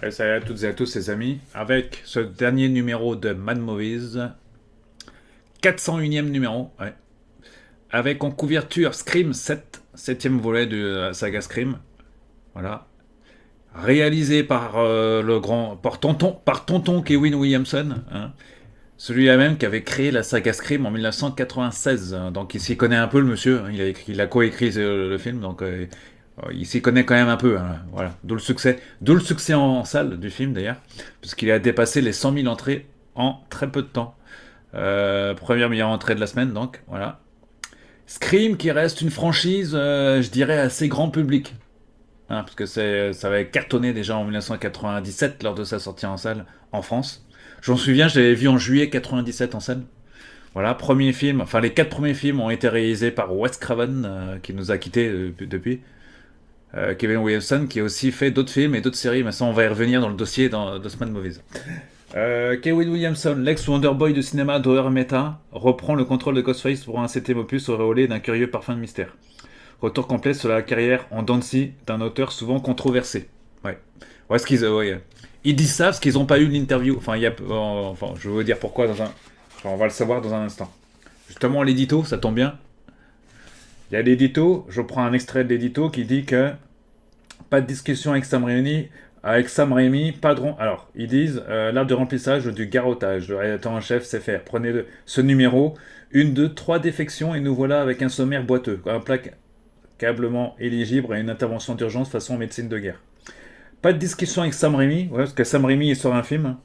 Allez, salut à toutes et à tous les amis, avec ce dernier numéro de Mad Movies, 401e numéro, ouais. Avec en couverture Scream 7, septième volet de la saga Scream, voilà. Réalisé par par tonton Kevin Williamson, hein. Celui-là même qui avait créé la saga Scream en 1996, hein. Donc il s'y connaît un peu le monsieur, hein. Il a coécrit le film, donc il s'y connaît quand même un peu, hein. Voilà. D'où le succès en salle du film d'ailleurs, puisqu'il a dépassé les 100 000 entrées en très peu de temps. Première meilleure entrée de la semaine, donc voilà. Scream qui reste une franchise, je dirais, assez grand public, hein, parce que ça avait cartonné déjà en 1997 lors de sa sortie en salle en France. J'en souviens, je l'avais vu en juillet 97 en salle. Voilà, premier film, enfin les quatre premiers films ont été réalisés par Wes Craven, qui nous a quittés depuis. Kevin Williamson, qui a aussi fait d'autres films et d'autres séries, mais ça on va y revenir dans le dossier de Semaine Mauvaise. Kevin Williamson, l'ex-Wonderboy du cinéma d'horreur méta, reprend le contrôle de Ghostface pour un septième opus auréolé d'un curieux parfum de mystère. Retour complet sur la carrière en dents de scie d'un auteur souvent controversé. Ouais. Ouais, ce qu'ils, ouais. Ils disent ça parce qu'ils n'ont pas eu l'interview. Enfin, enfin, je vais vous dire pourquoi dans un. Enfin, on va le savoir dans un instant. Justement, l'édito, ça tombe bien. Il y a l'édito, je prends un extrait de l'édito qui dit que pas de discussion avec Sam Raimi, pas de alors, ils disent l'art de remplissage du garrotage. Le rédacteur en chef sait faire. Prenez ce numéro, une, deux, trois défections et nous voilà avec un sommaire boiteux. Un placablement éligible à une intervention d'urgence façon médecine de guerre. Pas de discussion avec Sam Raimi, ouais, parce que Sam Raimi il sort un film,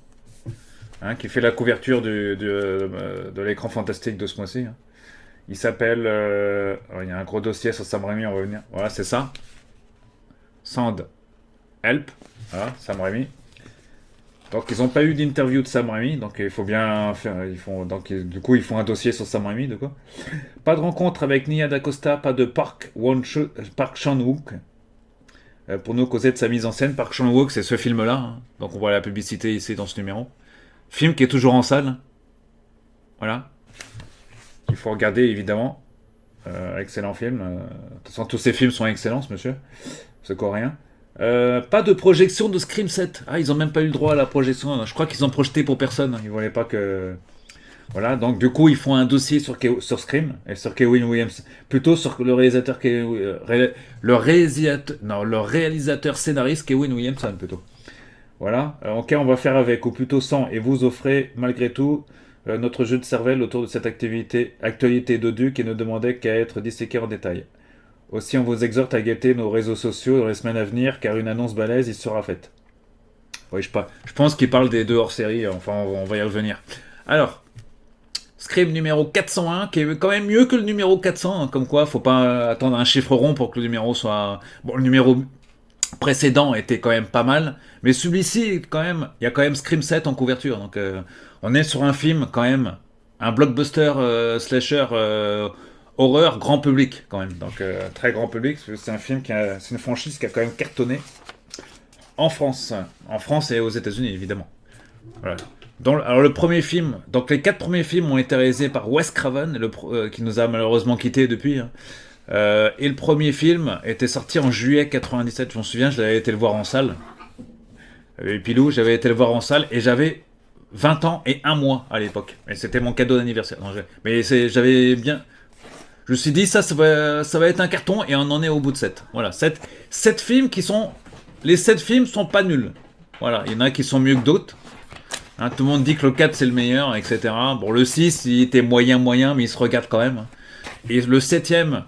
hein, qui fait la couverture de l'écran fantastique de ce mois-ci, hein. Il s'appelle. Il y a un gros dossier sur Sam Raimi, on va venir. Voilà, c'est ça. Sand Help. Voilà, Sam Raimi. Donc ils n'ont pas eu d'interview de Sam Raimi, donc il faut bien faire. Du coup, ils font un dossier sur Sam Raimi, de quoi. Pas de rencontre avec Nia DaCosta, pas de Park Chan-wook. Pour nous causer de sa mise en scène, Park Chan-wook, c'est ce film-là, hein. Donc on voit la publicité ici dans ce numéro. Film qui est toujours en salle. Voilà. Il faut regarder évidemment. Excellent film. De toute façon, tous ces films sont excellents, ce monsieur. Ce coréen. Pas de projection de Scream 7. Ah, ils ont même pas eu le droit à la projection. Je crois qu'ils ont projeté pour personne. Ils voulaient pas que. Voilà, donc du coup, ils font un dossier sur Scream et sur Kevin Williams. Plutôt sur le réalisateur, le réalisateur scénariste Kevin Williamson, plutôt. Voilà, ok, on va faire avec, ou plutôt sans, et vous offrez, malgré tout, notre jeu de cervelle autour de cette actualité dodu qui ne demandait qu'à être disséquée en détail. Aussi, on vous exhorte à guetter nos réseaux sociaux dans les semaines à venir, car une annonce balèze y sera faite. Oui, je pense qu'il parle des deux hors-série, enfin, on va y revenir. Alors, Scream numéro 401, qui est quand même mieux que le numéro 400, hein, comme quoi, faut pas attendre un chiffre rond pour que le numéro soit... Bon, le numéro précédent était quand même pas mal, mais celui-ci, quand même, il y a quand même Scream 7 en couverture, donc on est sur un film, quand même, un blockbuster slasher horreur grand public, quand même, donc très grand public, parce que c'est un film c'est une franchise qui a quand même cartonné en France et aux États-Unis, évidemment. Voilà. Alors le premier film, donc les quatre premiers films ont été réalisés par Wes Craven, qui nous a malheureusement quittés depuis, hein. Et le premier film était sorti en juillet 97, je m'en souviens, je l'avais été le voir en salle. Et Pilou, j'avais été le voir en salle et j'avais 20 ans et un mois à l'époque. Et c'était mon cadeau d'anniversaire. Mais j'avais bien... Je me suis dit, ça va être un carton et on en est au bout de 7. Voilà, 7 films qui sont... Les 7 films sont pas nuls. Voilà, il y en a qui sont mieux que d'autres. Hein, tout le monde dit que le 4 c'est le meilleur, etc. Bon, le 6 il était moyen, mais il se regarde quand même. Et le septième,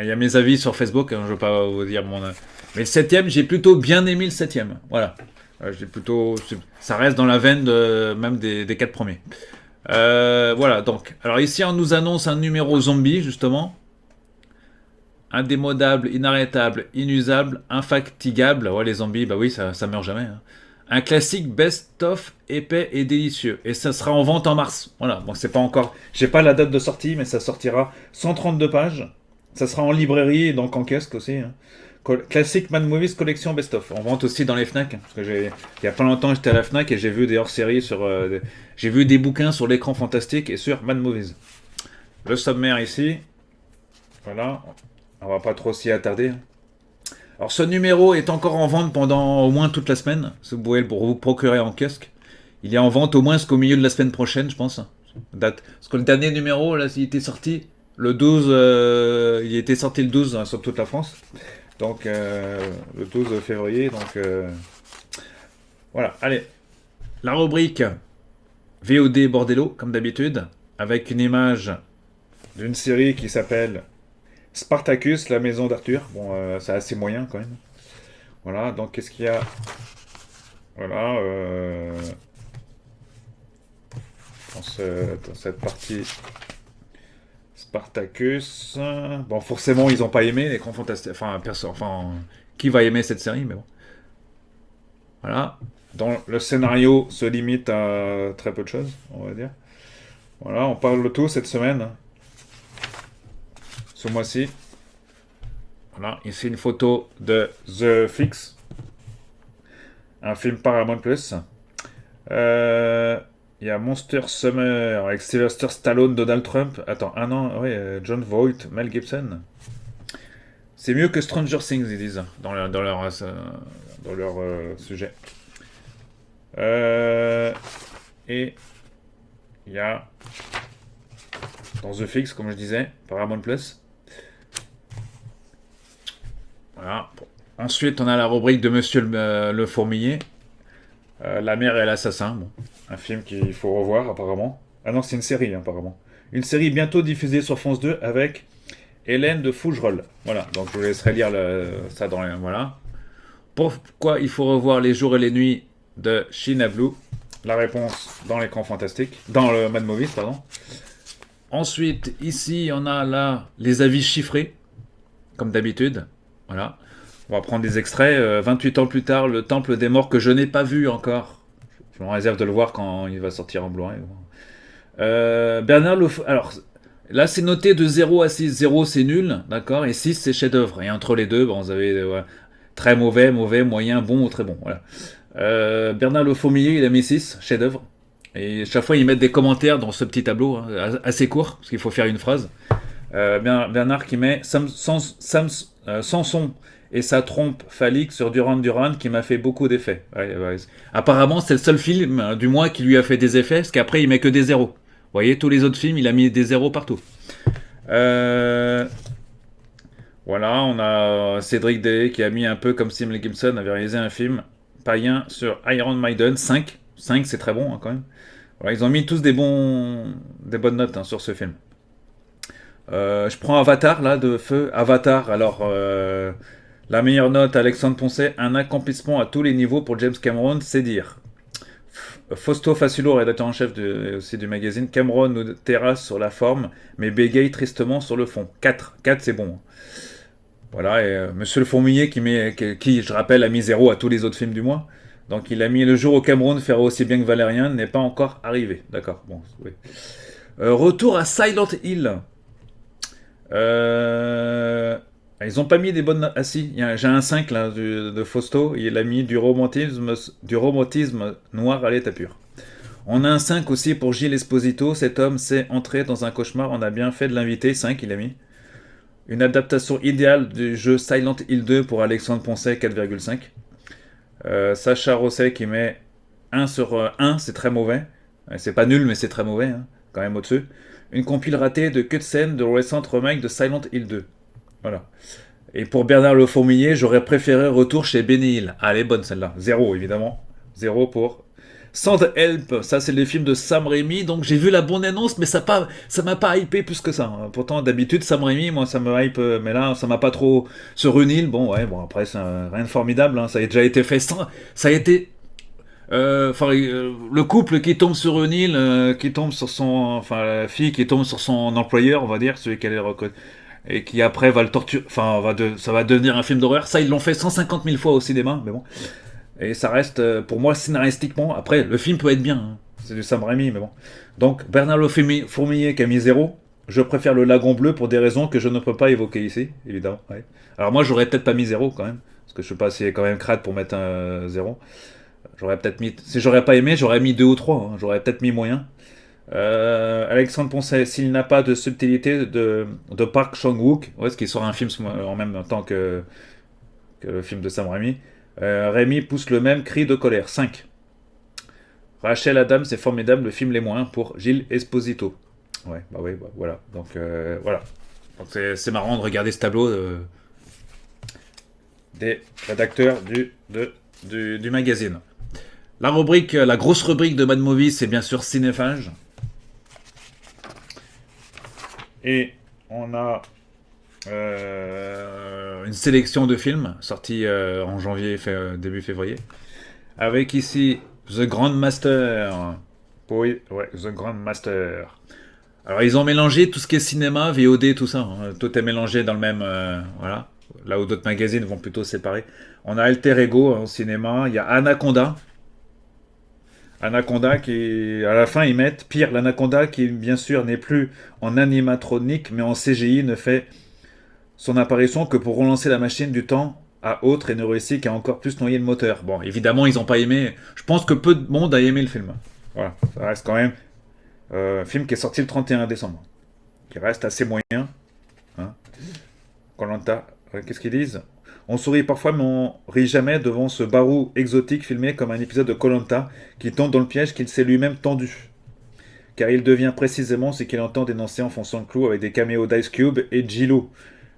il y a mes avis sur Facebook, hein, je ne veux pas vous dire mon... Mais le septième, j'ai plutôt bien aimé le septième. Voilà. J'ai plutôt... Ça reste dans la veine même des 4 premiers. Voilà, donc. Alors ici, on nous annonce un numéro zombie, justement. Indémodable, inarrêtable, inusable, infatigable. Ouais, les zombies, bah oui, ça meurt jamais, hein. Un classique best-of épais et délicieux. Et ça sera en vente en mars. Voilà, bon, c'est pas encore... J'ai pas la date de sortie, mais ça sortira 132 pages. Ça sera en librairie et donc en kiosque aussi, hein. Classic Mad Movies Collection Best of. En vente aussi dans les Fnac. Parce que il y a pas longtemps, j'étais à la Fnac et j'ai vu des hors-séries sur. J'ai vu des bouquins sur l'écran fantastique et sur Mad Movies. Le sommaire ici. Voilà. On va pas trop s'y attarder. Alors ce numéro est encore en vente pendant au moins toute la semaine. Si vous pouvez vous procurer en kiosque. Il est en vente au moins jusqu'au milieu de la semaine prochaine, je pense. Date. Parce que le dernier numéro, là, il était sorti le 12. Il était sorti le 12 hein, sur toute la France. Donc le 12 février. Donc voilà. Allez. La rubrique VOD Bordello, comme d'habitude, avec une image d'une série qui s'appelle Spartacus, la maison d'Arthur. Bon, c'est assez moyen quand même. Voilà, donc qu'est-ce qu'il y a? Voilà, dans cette partie Spartacus. Bon, forcément, ils n'ont pas aimé les Grands Fantastiques. Enfin, personne, enfin, qui va aimer cette série, mais bon. Voilà. Dans le scénario se limite à très peu de choses, on va dire. Voilà, on parle de tout cette semaine, hein, ce mois-ci. Voilà, ici une photo de The Fix, un film Paramount Plus. Il y a Monster Summer avec Sylvester Stallone, Donald Trump. Attends, un an, oui, John Voight, Mel Gibson. C'est mieux que Stranger Things, ils disent, dans leur sujet. Et il y a dans The Fix, comme je disais, Paramount Plus. Voilà. Bon. Ensuite, on a la rubrique de Monsieur le Fourmilier. La mère et l'assassin. Bon. Un film qu'il faut revoir, apparemment. Ah non, c'est une série, apparemment. Une série bientôt diffusée sur France 2 avec Hélène de Fougerolles. Voilà, donc je vous laisserai lire ça dans les... Voilà. Pourquoi il faut revoir Les jours et les nuits de Sheena Blue? La réponse dans l'écran fantastique. Dans le Mad Movies, pardon. Ensuite, ici, on a là les avis chiffrés, comme d'habitude. Voilà. On va prendre des extraits. 28 ans plus tard, le temple des morts que je n'ai pas vu encore. Je me réserve de le voir quand il va sortir en Blu-ray. Bernard Lof... Alors, là, c'est noté de 0 à 6. 0, c'est nul, d'accord? Et 6, c'est chef-d'œuvre. Et entre les deux, bon, vous avez très mauvais, mauvais, moyen, bon ou très bon. Voilà. Bernard Le Fourmilier, il a mis 6, chef-d'œuvre. Et chaque fois, ils mettent des commentaires dans ce petit tableau, hein, assez court, parce qu'il faut faire une phrase. Bernard qui met Samson et sa trompe phallique sur Duran Duran qui m'a fait beaucoup d'effets. Ouais. Apparemment, c'est le seul film du mois qui lui a fait des effets, parce qu'après, il met que des zéros. Vous voyez, tous les autres films, il a mis des zéros partout. Voilà, on a Cédric Day qui a mis un peu comme si Mel Gibson avait réalisé un film païen sur Iron Maiden. 5, c'est très bon hein, quand même. Voilà, ils ont mis tous des bonnes notes hein, sur ce film. Je prends Avatar là de feu. Avatar, alors la meilleure note, Alexandre Poncet, un accomplissement à tous les niveaux pour James Cameron, c'est dire. Fausto Faciolo, rédacteur en chef aussi du magazine, Cameron nous terrasse sur la forme, mais bégaye tristement sur le fond. 4 c'est bon. Voilà, et Monsieur le Fourmilier qui, je rappelle, a mis 0 à tous les autres films du mois. Donc il a mis le jour au Cameroun faire aussi bien que Valérien n'est pas encore arrivé. D'accord, bon, oui. Retour à Silent Hill. Ils n'ont pas mis des bonnes... Ah si, j'ai un 5 là de Fausto, il a mis du romantisme noir à l'état pur. On a un 5 aussi pour Gilles Esposito, cet homme s'est entré dans un cauchemar, on a bien fait de l'inviter, 5 il a mis. Une adaptation idéale du jeu Silent Hill 2 pour Alexandre Poncet, 4,5. Sacha Rosset qui met 1 sur 1, c'est très mauvais. C'est pas nul mais c'est très mauvais, hein, quand même au-dessus. Une compile ratée de cutscenes de récentes remakes de Silent Hill 2. Voilà. Et pour Bernard Le Fourmilier, j'aurais préféré Retour chez Benny Hill. Ah, elle est bonne celle-là. 0 évidemment. 0 pour Sand Help. Ça, c'est les films de Sam Raimi. Donc j'ai vu la bonne annonce, mais ça m'a pas hypé plus que ça. Hein. Pourtant, d'habitude, Sam Raimi, moi, ça me hype. Mais là, ça m'a pas trop. Sur une île, bon, ouais, bon, après, c'est rien de formidable. Hein. Ça a déjà été fait. Ça a été. Le couple qui tombe sur une île, qui tombe sur son. Enfin, la fille qui tombe sur son employeur, on va dire, celui qu'elle est reconnue. Et qui après va le torturer, enfin ça va devenir un film d'horreur. Ça ils l'ont fait 150 000 fois au cinéma, mais bon. Et ça reste pour moi scénaristiquement. Après le film peut être bien, hein. C'est du Sam Raimi, mais bon. Donc Bernard Le Fourmilier qui a mis 0. Je préfère le Lagon Bleu pour des raisons que je ne peux pas évoquer ici, évidemment. Ouais. Alors moi j'aurais peut-être pas mis 0 quand même, parce que je sais pas si c'est quand même crade pour mettre un 0. J'aurais peut-être mis, si j'aurais pas aimé, j'aurais mis 2 ou 3. Hein. J'aurais peut-être mis moyen. Alexandre Poncet, s'il n'a pas de subtilité de Park Chan-wook, ouais, ce qui sort un film en même temps que que le film de Sam Raimi. Raimi pousse le même cri de colère. 5. Rachel Adams, c'est formidable, le film les moins pour Gilles Esposito. Ouais, voilà. Donc voilà. Donc c'est marrant de regarder ce tableau des rédacteurs du magazine. La grosse rubrique de Mad Movie, c'est bien sûr Cinéphage. Et on a une sélection de films sortis en janvier, début février. Avec ici The Grand Master. Oui, ouais, The Grand Master. Alors ils ont mélangé tout ce qui est cinéma, VOD, tout ça. Hein. Tout est mélangé dans le même... voilà. Là où d'autres magazines vont plutôt séparer. On a Alter Ego en cinéma. Il y a Anaconda. Anaconda qui, à la fin, ils mettent pire. L'Anaconda qui, bien sûr, n'est plus en animatronique, mais en CGI, ne fait son apparition que pour relancer la machine du temps à autre et ne réussit qu'à encore plus noyer le moteur. Bon, évidemment, ils n'ont pas aimé. Je pense que peu de monde a aimé le film. Voilà, ça reste quand même un film qui est sorti le 31 décembre, qui reste assez moyen. Hein. Koh-Lanta, qu'est-ce qu'ils disent? On sourit parfois, mais on rit jamais devant ce barou exotique filmé comme un épisode de Koh-Lanta qui tombe dans le piège qu'il s'est lui-même tendu. Car il devient précisément ce qu'il entend dénoncer en fonçant le clou avec des caméos d'Ice Cube et J-Lo.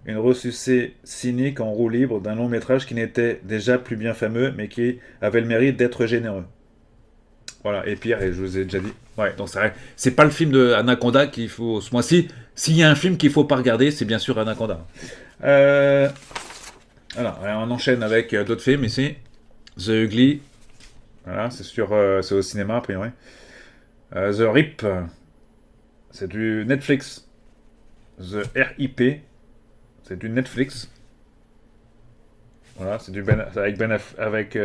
Une ressucée cynique en roue libre d'un long métrage qui n'était déjà plus bien fameux, mais qui avait le mérite d'être généreux. Voilà, et pire, et je vous ai déjà dit. Ouais, donc c'est pas le film de Anaconda qu'il faut ce mois-ci. S'il y a un film qu'il faut pas regarder, c'est bien sûr Anaconda. Voilà, on enchaîne avec d'autres films ici. The Ugly. Voilà, c'est au cinéma a priori. The Rip. C'est du Netflix. The RIP. C'est du Netflix. Voilà, c'est du avec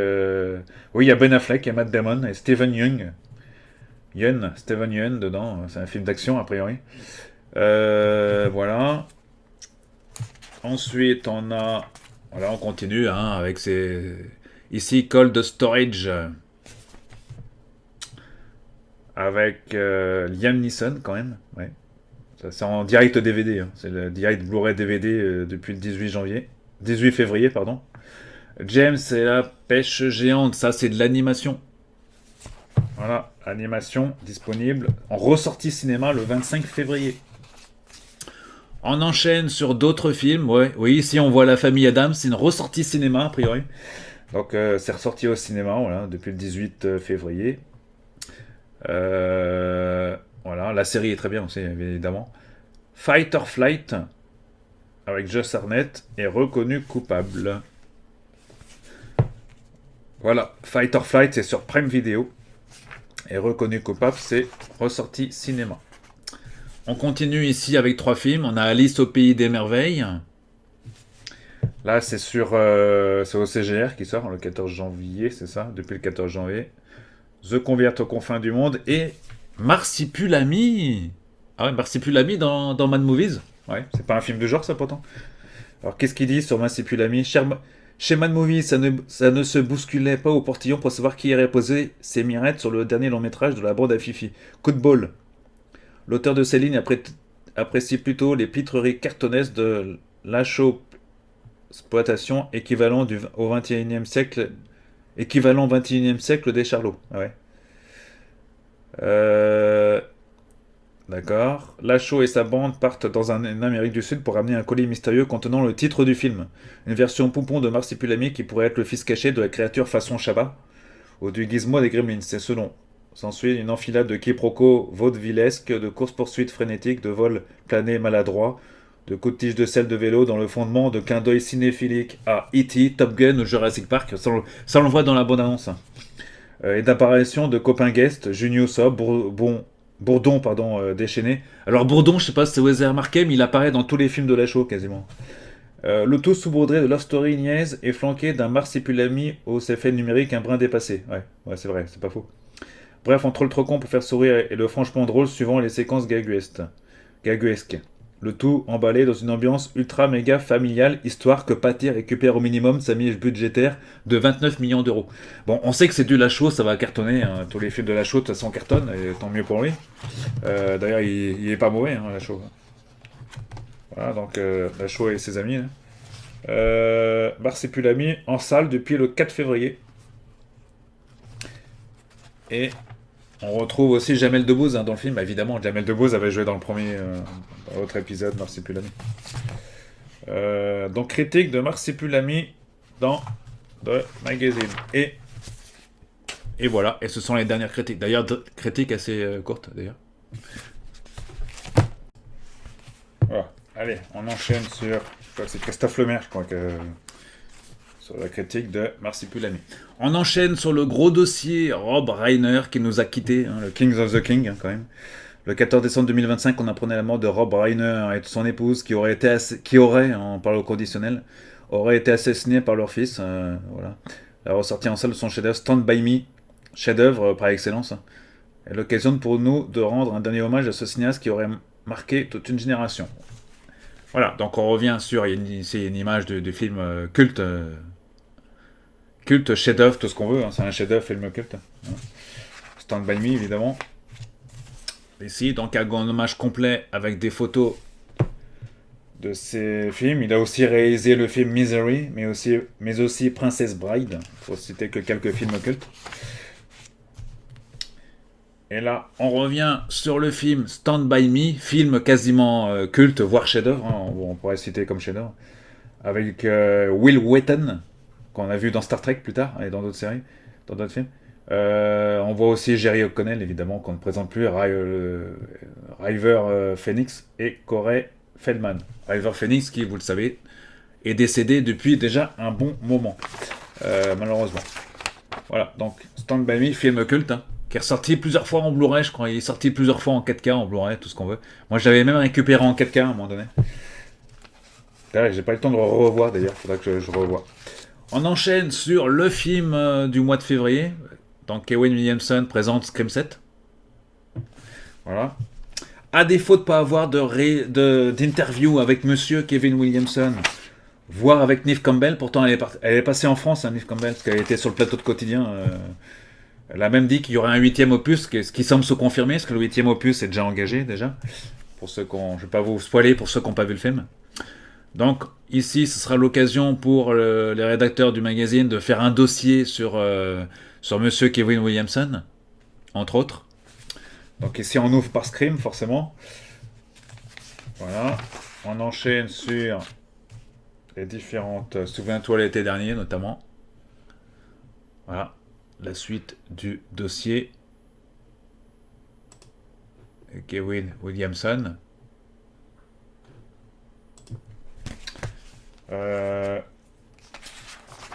oui, il y a Ben Affleck, il y a Matt Damon et Steven Yeun. Steven Yeun dedans. C'est un film d'action a priori. Voilà. Ensuite, on a... Voilà, on continue hein, avec ici, Cold Storage. Avec Liam Neeson, quand même. Ouais. Ça, c'est en direct DVD. Hein. C'est le direct Blu-ray DVD depuis le 18 février, pardon. James et la pêche géante. Ça, c'est de l'animation. Voilà, animation disponible en ressortie cinéma le 25 février. On enchaîne sur d'autres films, ouais. Oui, ici on voit La Famille Adams, c'est une ressortie cinéma a priori. Donc c'est ressorti au cinéma, voilà, depuis le 18 février. Voilà, la série est très bien aussi, évidemment. Fight or Flight, avec Josh Hartnett, est reconnu coupable. Voilà, Fight or Flight, c'est sur Prime Video. Et reconnu coupable, c'est ressorti cinéma. On continue ici avec 3 films. On a Alice au Pays des Merveilles. Là, c'est c'est au CGR qui sort le 14 janvier, c'est ça, depuis le 14 janvier. The Convert aux confins du monde et Marsipulami. Ah ouais, Marsipulami dans Mad Movies. Ouais, c'est pas un film de genre ça pourtant. Alors qu'est-ce qu'il dit sur Marsipulami? Chez Mad Movies, ça ne se bousculait pas au portillon pour savoir qui irait poser ses mirettes sur le dernier long métrage de la bande à Fifi. Coup de bol. L'auteur de ces lignes apprécie plutôt les pitreries cartonnesques de l'exploitation équivalent au 21e siècle, équivalent 21e siècle des Charlots. Ah ouais. D'accord. Lachaud et sa bande partent dans une Amérique du Sud pour ramener un colis mystérieux contenant le titre du film. Une version poupon de Marsipulami qui pourrait être le fils caché de la créature façon Shabba ou du gizmo des Gremlins. C'est selon. S'ensuit une enfilade de quiproquos vaudevillesques, de courses-poursuites frénétiques, de vols planés maladroits, de coups de tige de sel de vélo dans le fondement de clins d'œil cinéphiliques à E.T., Top Gun ou Jurassic Park, ça on le voit dans la bande-annonce. Et d'apparition de copains guests, Junio Sob, Bourdon, déchaîné. Alors Bourdon, je sais pas si vous avez remarqué, mais il apparaît dans tous les films de Lachaud quasiment. Le tout saupoudré de Love Story niaise et flanqué d'un Marsipulami aux effets numériques un brin dépassé. Ouais, c'est vrai, c'est pas faux. Bref, entre le trop con pour faire sourire et le franchement drôle suivant les séquences gaguesques. Le tout emballé dans une ambiance ultra méga familiale, histoire que Pathé récupère au minimum sa mise budgétaire de 29 millions d'euros. Bon, on sait que c'est du Lachaud, ça va cartonner, hein. Tous les films de Lachaud de toute façon cartonnent, et tant mieux pour lui. D'ailleurs, il est pas mauvais, hein, Lachaud. Voilà, donc Lachaud et ses amis. Là. Marsupilami en salle depuis le 4 février. Et on retrouve aussi Jamel Debbouze dans le film. Évidemment, Jamel Debbouze avait joué dans le premier, dans l'autre épisode, Marsupilami. Donc, critique de Marsupilami dans The Magazine. Et voilà, et ce sont les dernières critiques. D'ailleurs, critiques assez courtes, d'ailleurs. Voilà. Allez, on enchaîne sur... Je crois que c'est Christophe Lemaire, je crois que... Sur la critique de Marsupilami. On enchaîne sur le gros dossier Rob Reiner qui nous a quittés, le King of the King, quand même. Le 14 décembre 2025, on apprenait la mort de Rob Reiner et de son épouse qui aurait, en parlant au conditionnel, aurait été assassinée par leur fils. Voilà. La ressortie en salle de son chef-d'œuvre Stand By Me, chef-d'œuvre par excellence. Et l'occasion pour nous de rendre un dernier hommage à ce cinéaste qui aurait marqué toute une génération. Voilà, donc on revient sur, c'est une image du film culte, culte, chef-d'œuvre, tout ce qu'on veut, c'est un chef-d'œuvre, film culte. Stand By Me, évidemment. Ici, donc un hommage complet avec des photos de ses films. Il a aussi réalisé le film Misery, mais aussi Princess Bride, pour citer que quelques films cultes. Et là, on revient sur le film Stand By Me, film quasiment culte, voire chef-d'œuvre, on pourrait citer comme chef-d'œuvre, avec Will Wheaton, qu'on a vu dans Star Trek plus tard, et dans d'autres séries, dans d'autres films. On voit aussi Jerry O'Connell, évidemment, qu'on ne présente plus, River Phoenix et Corey Feldman. River Phoenix, qui, vous le savez, est décédé depuis déjà un bon moment, malheureusement. Voilà, donc Stand By Me, film culte, qui est ressorti plusieurs fois en Blu-ray, je crois. Il est sorti plusieurs fois en 4K, en Blu-ray, tout ce qu'on veut. Moi, je l'avais même récupéré en 4K à un moment donné. D'ailleurs, j'ai pas eu le temps de le revoir, d'ailleurs, il faudra que je revoie. On enchaîne sur le film du mois de février. Donc, Kevin Williamson présente Scream 7. Voilà. À défaut de ne pas avoir d'interview avec monsieur Kevin Williamson, voire avec Neve Campbell, pourtant elle est passée en France, Neve Campbell, parce qu'elle était sur le plateau de Quotidien. Elle a même dit qu'il y aurait un 8e opus, ce qui semble se confirmer, parce que le 8e opus est déjà engagé, déjà. Pour ceux je ne vais pas vous spoiler, pour ceux qui n'ont pas vu le film. Donc, ici, ce sera l'occasion pour les rédacteurs du magazine de faire un dossier sur monsieur Kevin Williamson, entre autres. Donc ici, on ouvre par Scream, forcément. Voilà. On enchaîne sur les différentes... Souviens-toi l'été dernier, notamment. Voilà. La suite du dossier. Kevin Williamson.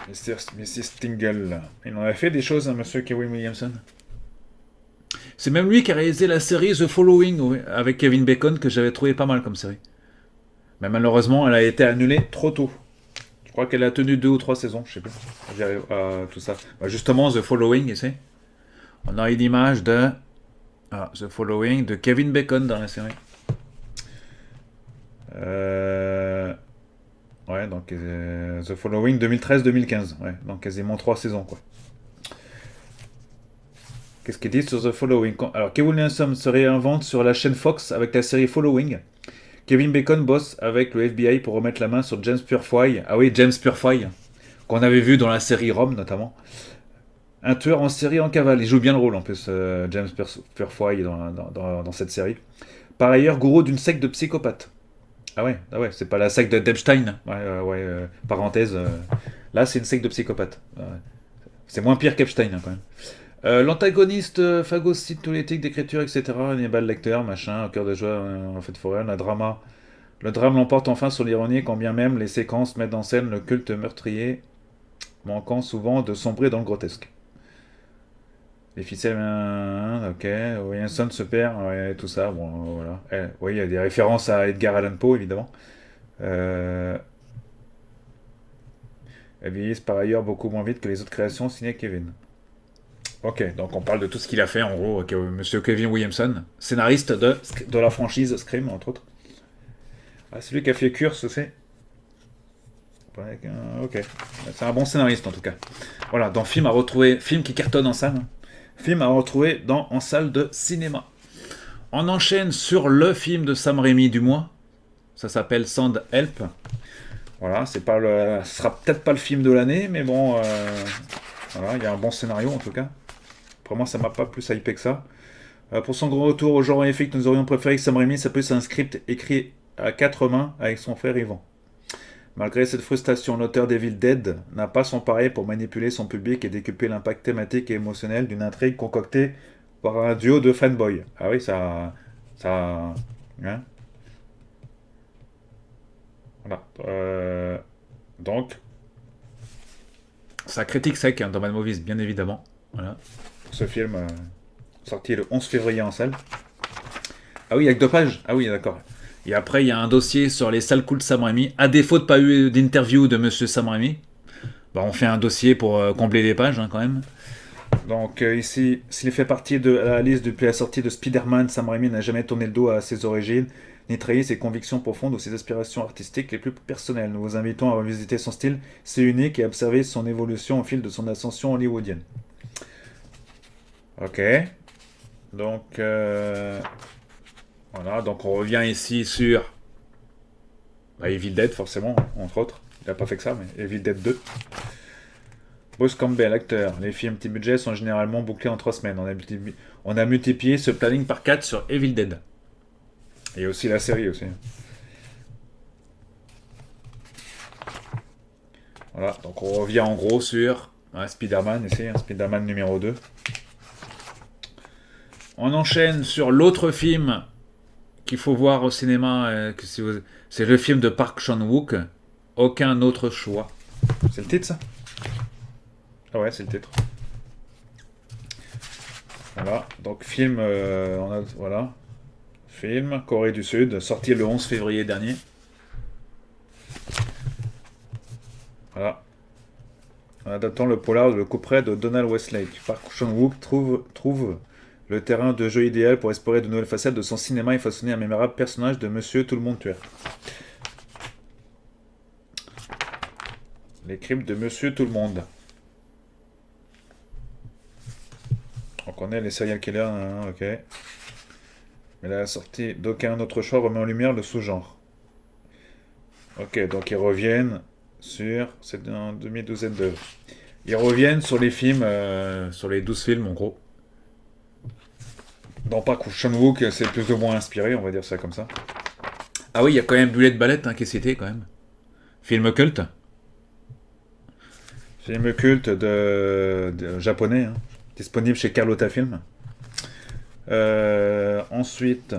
Mrs. Stingle. Il en a fait des choses, monsieur Kevin Williamson. C'est même lui qui a réalisé la série The Following avec Kevin Bacon, que j'avais trouvé pas mal comme série. Mais malheureusement, elle a été annulée trop tôt. Je crois qu'elle a tenu 2 ou 3 saisons, je sais plus. J'arrive à tout ça. Justement, The Following, ici. On a une image de The Following de Kevin Bacon dans la série. Ouais, donc The Following 2013-2015. Ouais, donc quasiment 3 saisons, quoi. Qu'est-ce qu'il dit sur The Following? Alors, Kevin Williamson se réinvente sur la chaîne Fox avec la série Following. Kevin Bacon bosse avec le FBI pour remettre la main sur James Purefoy. Ah oui, James Purefoy, qu'on avait vu dans la série Rome, notamment. Un tueur en série en cavale. Il joue bien le rôle, en plus, James Purefoy, dans cette série. Par ailleurs, gourou d'une secte de psychopathes. Ah ouais, c'est pas la secte d'Epstein. Parenthèse. Là, c'est une secte de psychopathes. C'est moins pire qu'Epstein, quand même. L'antagoniste phagocyte tous les tics d'écriture, etc. Hannibal Lecter, machin, au cœur de joie, en fait foraine, le drame l'emporte enfin sur l'ironie, quand bien même les séquences mettent en scène le culte meurtrier, manquant souvent de sombrer dans le grotesque. Les ficelles, ok, Williamson se perd, ouais, tout ça, bon, voilà. Oui, il y a des références à Edgar Allan Poe, évidemment. Elles vieillissent par ailleurs beaucoup moins vite que les autres créations signées Kevin. Ok, donc on parle de tout ce qu'il a fait, en gros, monsieur Kevin Williamson, scénariste de la franchise Scream, entre autres. Ah, c'est lui qui a fait Curse, c'est... Ok, c'est un bon scénariste, en tout cas. Voilà, dans film qui cartonne en salle, film à retrouver en salle de cinéma. On enchaîne sur le film de Sam Raimi du mois, ça s'appelle Sand Help. Voilà, c'est pas le, ce sera peut-être pas le film de l'année, mais bon, voilà, il y a un bon scénario en tout cas. Pour moi, ça m'a pas plus hypé que ça. Pour son grand retour au genre horrifique, nous aurions préféré que Sam Raimi s'appelle un script écrit à quatre mains avec son frère Ivan. Malgré cette frustration, l'auteur d'Evil Dead n'a pas son pareil pour manipuler son public et décupler l'impact thématique et émotionnel d'une intrigue concoctée par un duo de fanboys. Ah oui, ça, hein, voilà. Donc, ça critique sec hein, dans Mad Movies, bien évidemment. Voilà. Ce film, sorti le 11 février en salle. Ah oui, il y a que 2 pages. Ah oui, d'accord. Et après, il y a un dossier sur les sales coups de Sam Raimi. À défaut de pas eu d'interview de Monsieur Sam Raimi, bah, on fait un dossier pour combler les pages hein, quand même. Donc ici, s'il fait partie de la liste depuis la sortie de Spider-Man, Sam Raimi n'a jamais tourné le dos à ses origines, ni trahi ses convictions profondes ou ses aspirations artistiques les plus personnelles. Nous vous invitons à revisiter son style, c'est unique, et à observer son évolution au fil de son ascension hollywoodienne. Ok. Donc, voilà, donc on revient ici sur Evil Dead, forcément, entre autres. Il n'a pas fait que ça, mais Evil Dead 2. Bruce Campbell, acteur. Les films petit budget sont généralement bouclés en 3 semaines. On a multiplié ce planning par 4 sur Evil Dead. Et aussi la série aussi. Voilà, donc on revient en gros sur Spider-Man ici, Spider-Man numéro 2. On enchaîne sur l'autre film qu'il faut voir au cinéma. C'est le film de Park Chan-wook. Aucun autre choix. C'est le titre ça? Ah ouais, c'est le titre. Voilà, donc film, voilà, film, Corée du Sud, sorti le 11 février dernier. Voilà. En adaptant le polar Le Couperet de Donald Westlake, Park Chan-wook trouve le terrain de jeu idéal pour explorer de nouvelles facettes de son cinéma et façonner un mémorable personnage de Monsieur Tout le Monde Tueur. Les crimes de Monsieur Tout le Monde. On connaît les serial killers, hein, ok. Mais la sortie d'aucun autre choix remet en lumière le sous-genre. Ok, donc ils reviennent sur... C'est un demi-douzaine d'œuvres. Ils reviennent sur les films, sur les 12 films en gros. Dans Park Chan-wook, c'est plus ou moins inspiré, on va dire ça comme ça. Ah oui, il y a quand même Bullet Ballet hein, qui est cité quand même. Film culte. Film culte de japonais, hein, disponible chez Carlotta Film. Ensuite,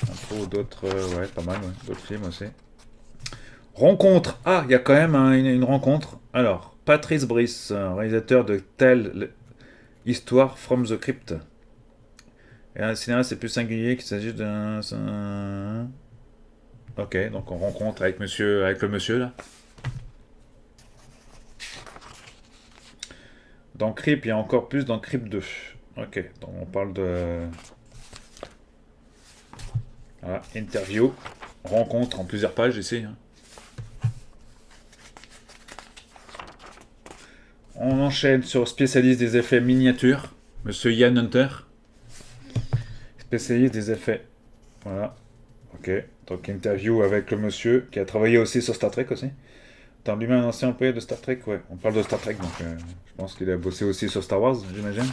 on trouve d'autres, ouais, pas mal, ouais, d'autres films aussi. Rencontre. Ah, il y a quand même une rencontre. Alors, Patrice Brice, réalisateur de Tell Histoire from the Crypt. Et un cinéma, c'est plus singulier qu'il s'agit d'un... Ok, donc on rencontre avec le monsieur là. Dans Crypt, il y a encore plus dans Crypt 2. Ok, donc on parle de... Voilà, interview, rencontre en plusieurs pages ici. Hein. On enchaîne sur spécialiste des effets miniatures, Monsieur Ian Hunter. Spécialiste des effets. Voilà. Ok, donc interview avec le monsieur qui a travaillé aussi sur Star Trek aussi. T'as lui-même un ancien employé de Star Trek, ouais. On parle de Star Trek, donc je pense qu'il a bossé aussi sur Star Wars, j'imagine.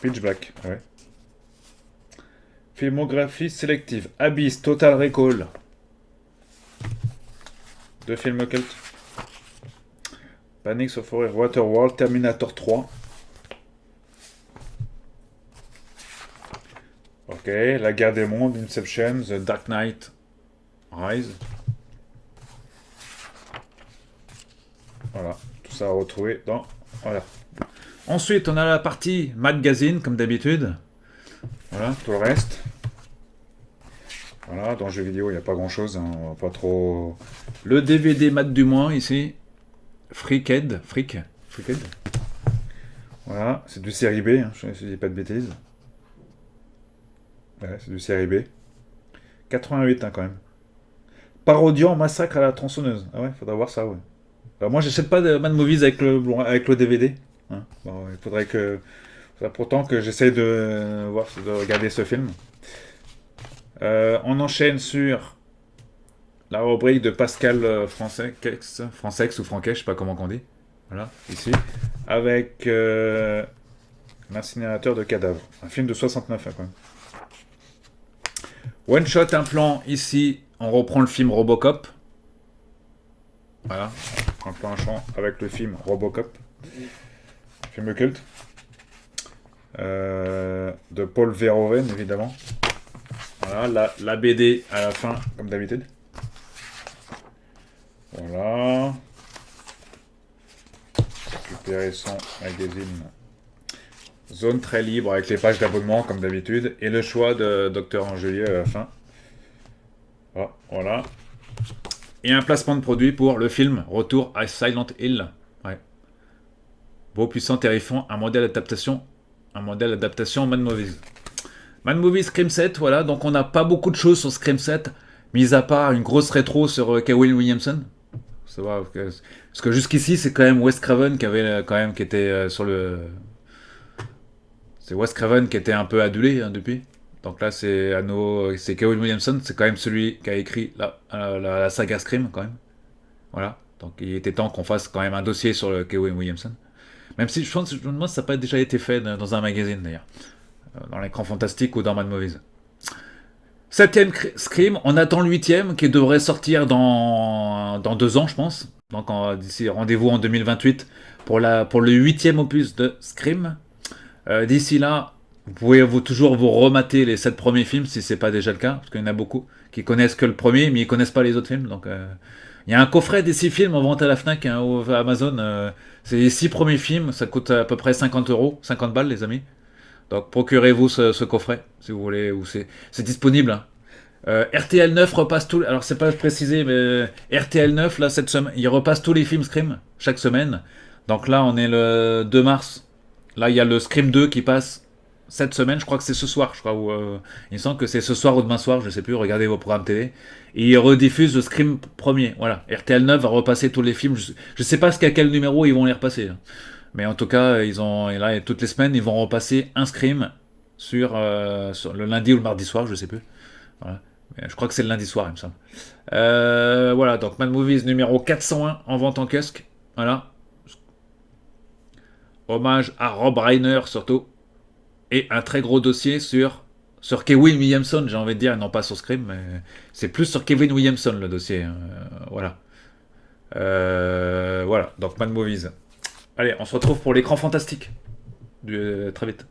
Pitch Black, ouais. Filmographie sélective. Abyss, Total Recall. 2 films cultes. Panic of Horror, Waterworld, Terminator 3. Ok, La Guerre des Mondes, Inception, The Dark Knight Rise. Voilà, tout ça à retrouver dans... Voilà. Ensuite, on a la partie magazine, comme d'habitude. Voilà, tout le reste. Voilà, dans le jeu vidéo, il n'y a pas grand-chose. Hein, on va pas trop... Le DVD Mat du mois, ici. Freaked. Voilà, c'est du série B, hein, je ne dis pas de bêtises. Ouais, c'est du série B. 88, hein, quand même. Parodiant Massacre à la tronçonneuse. Ah ouais, faudra voir ça, ouais. Alors moi, j'achète pas de Mad Movies avec le DVD. Hein. Bon, il faudrait pourtant que j'essaye de regarder ce film. On enchaîne sur la rubrique de Pascal Francex ou Franquet, je sais pas comment on dit. Voilà, ici. Avec L'incinérateur de cadavres. Un film de 69, hein, quand même. One shot, un plan, ici. On reprend le film Robocop. Voilà. Un plan, un champ avec le film Robocop. Film culte. De Paul Verhoeven, évidemment. Voilà, la BD à la fin, comme d'habitude. Voilà. Récupérer son magazine. Zone très libre avec les pages d'abonnement, comme d'habitude. Et le choix de Dr Angelier à la fin. Voilà. Et un placement de produit pour le film Retour à Silent Hill. Ouais. Beau, puissant, terrifiant, un modèle adaptation Mad Movies. Mad Movies Scream 7, voilà, donc on n'a pas beaucoup de choses sur Scream 7, mis à part une grosse rétro sur Kevin Williamson. Ça va, parce que jusqu'ici, c'est quand même Wes Craven qui avait quand même qui était sur le. C'est Wes Craven qui était un peu adulé hein, depuis. Donc là, c'est Kevin Williamson, c'est quand même celui qui a écrit la saga Scream quand même. Voilà. Donc il était temps qu'on fasse quand même un dossier sur le Kevin Williamson. Même si je me demande si ça n'a pas déjà été fait dans un magazine d'ailleurs. Dans l'écran fantastique ou dans Mad Movies. Septième Scream, on attend le huitième qui devrait sortir dans 2 ans, je pense. Donc d'ici rendez-vous en 2028 pour le huitième opus de Scream. D'ici là, vous pouvez toujours vous remater les 7 premiers films si c'est pas déjà le cas, parce qu'il y en a beaucoup qui connaissent que le premier, mais ils connaissent pas les autres films. Donc il y a un coffret des 6 films en vente à la Fnac hein, ou à Amazon. C'est les 6 premiers films, ça coûte à peu près 50 euros, 50 balles les amis. Donc procurez-vous ce coffret si vous voulez, ou c'est disponible. Hein. RTL 9 repasse tout. Alors c'est pas précisé, mais RTL 9 là cette semaine, il repasse tous les films Scream chaque semaine. Donc là on est le 2 mars. Là il y a le Scream 2 qui passe cette semaine. Je crois que c'est ce soir. Je crois il me semble que c'est ce soir ou demain soir. Je sais plus. Regardez vos programmes télé. Et ils rediffusent le Scream premier. Voilà. RTL 9 va repasser tous les films. Je sais pas jusqu'à quel numéro ils vont les repasser. Hein. Mais en tout cas, et là, toutes les semaines, ils vont repasser un Scream sur le lundi ou le mardi soir, je sais plus. Voilà. Mais je crois que c'est le lundi soir, il me semble. Voilà, donc Mad Movies numéro 401 en vente en kiosque. Voilà. Hommage à Rob Reiner surtout. Et un très gros dossier sur Kevin Williamson, j'ai envie de dire, non pas sur Scream, mais c'est plus sur Kevin Williamson le dossier. Voilà. Voilà, donc Mad Movies. Allez, on se retrouve pour l'écran fantastique. Très vite.